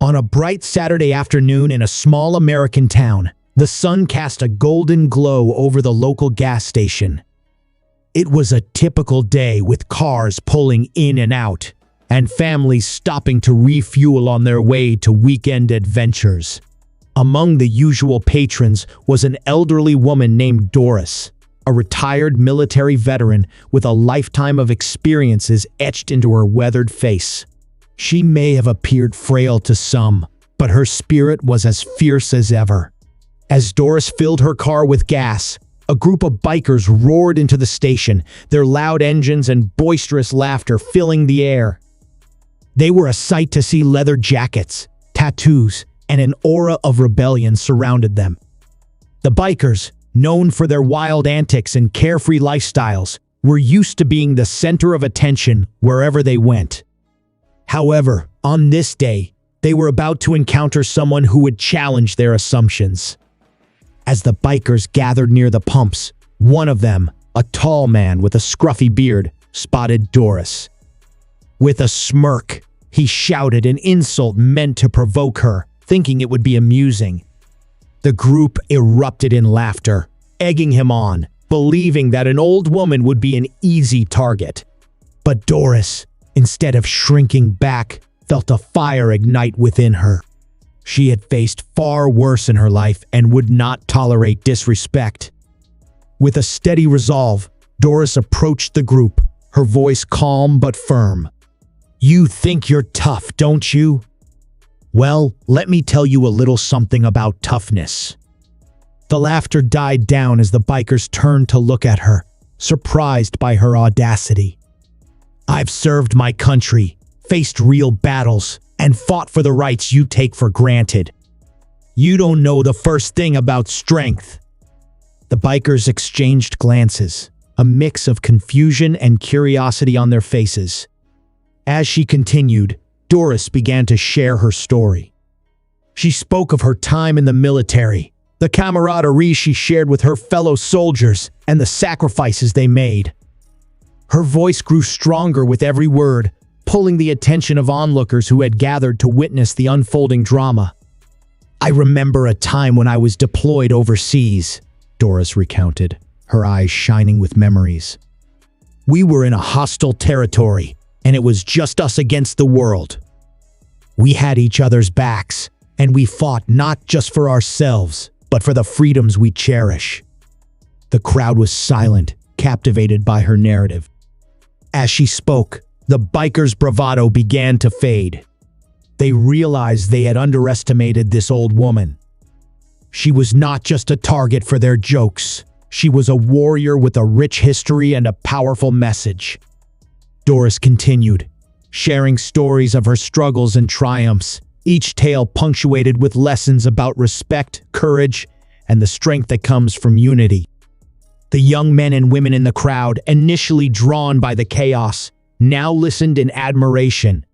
On a bright Saturday afternoon in a small American town, the sun cast a golden glow over the local gas station. It was a typical day with cars pulling in and out, and families stopping to refuel on their way to weekend adventures. Among the usual patrons was an elderly woman named Doris, a retired military veteran with a lifetime of experiences etched into her weathered face. She may have appeared frail to some, but her spirit was as fierce as ever. As Doris filled her car with gas, a group of bikers roared into the station, their loud engines and boisterous laughter filling the air. They were a sight to see. Leather jackets, tattoos, and an aura of rebellion surrounded them. The bikers, known for their wild antics and carefree lifestyles, were used to being the center of attention wherever they went. However, on this day, they were about to encounter someone who would challenge their assumptions. As the bikers gathered near the pumps, one of them, a tall man with a scruffy beard, spotted Doris. With a smirk, he shouted an insult meant to provoke her, thinking it would be amusing. The group erupted in laughter, egging him on, believing that an old woman would be an easy target. But Doris, instead of shrinking back, felt a fire ignite within her. She had faced far worse in her life and would not tolerate disrespect. With a steady resolve, Doris approached the group, her voice calm but firm. "You think you're tough, don't you? Well, let me tell you a little something about toughness." The laughter died down as the bikers turned to look at her, surprised by her audacity. "I've served my country, faced real battles, and fought for the rights you take for granted. You don't know the first thing about strength." The bikers exchanged glances, a mix of confusion and curiosity on their faces. As she continued, Doris began to share her story. She spoke of her time in the military, the camaraderie she shared with her fellow soldiers, and the sacrifices they made. Her voice grew stronger with every word, pulling the attention of onlookers who had gathered to witness the unfolding drama. "I remember a time when I was deployed overseas," Doris recounted, her eyes shining with memories. "We were in a hostile territory, and it was just us against the world. We had each other's backs, and we fought not just for ourselves, but for the freedoms we cherish." The crowd was silent, captivated by her narrative. As she spoke, the bikers' bravado began to fade. They realized they had underestimated this old woman. She was not just a target for their jokes. She was a warrior with a rich history and a powerful message. Doris continued, sharing stories of her struggles and triumphs, each tale punctuated with lessons about respect, courage, and the strength that comes from unity. The young men and women in the crowd, initially drawn by the chaos, now listened in admiration.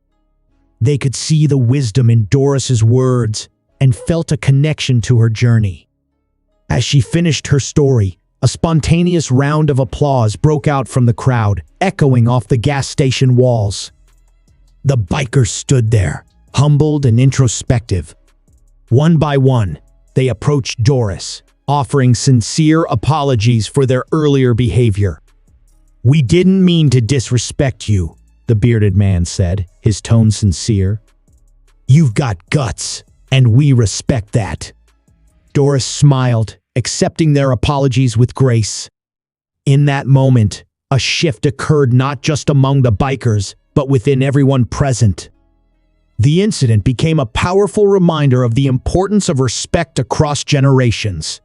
They could see the wisdom in Doris's words and felt a connection to her journey. As she finished her story, a spontaneous round of applause broke out from the crowd, echoing off the gas station walls. The bikers stood there, humbled and introspective. One by one, they approached Doris, offering sincere apologies for their earlier behavior. "We didn't mean to disrespect you," the bearded man said, his tone sincere. "You've got guts, and we respect that." Doris smiled, accepting their apologies with grace. In that moment, a shift occurred not just among the bikers, but within everyone present. The incident became a powerful reminder of the importance of respect across generations.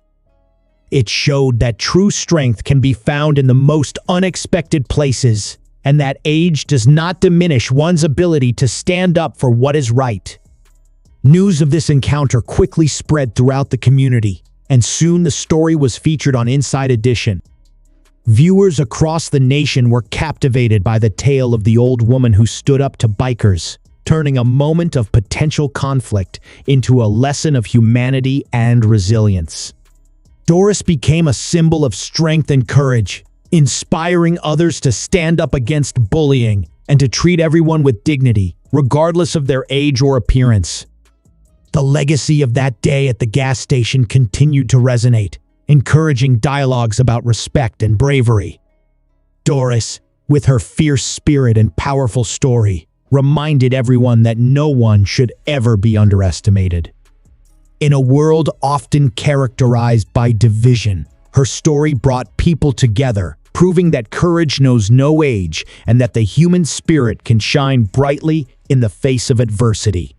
It showed that true strength can be found in the most unexpected places, and that age does not diminish one's ability to stand up for what is right. News of this encounter quickly spread throughout the community, and soon the story was featured on Inside Edition. Viewers across the nation were captivated by the tale of the old woman who stood up to bikers, turning a moment of potential conflict into a lesson of humanity and resilience. Doris became a symbol of strength and courage, inspiring others to stand up against bullying and to treat everyone with dignity, regardless of their age or appearance. The legacy of that day at the gas station continued to resonate, encouraging dialogues about respect and bravery. Doris, with her fierce spirit and powerful story, reminded everyone that no one should ever be underestimated. In a world often characterized by division, her story brought people together, proving that courage knows no age and that the human spirit can shine brightly in the face of adversity.